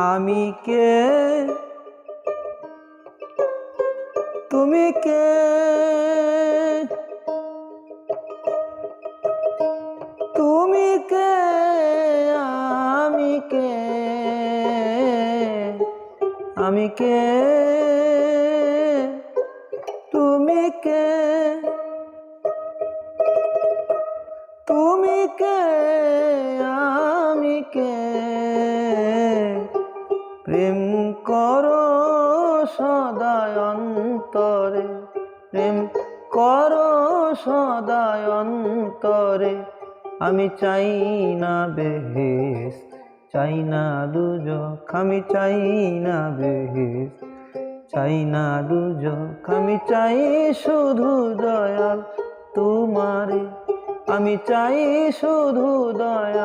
আমি কে তুমি কে তুমি কে আমি কে আমি কে তুমি কে তুমি কে আমি কে প্রেম করো সদায় অন্তরে প্রেম করো সদায় অন্তরে আমি চাই না বেহেশত চাই না দুজখ আমি চাই না বেহেশত চাই না দুজখ আমি চাই শুধু দয়াল তোমারে আমি চাই শুধু দয়াল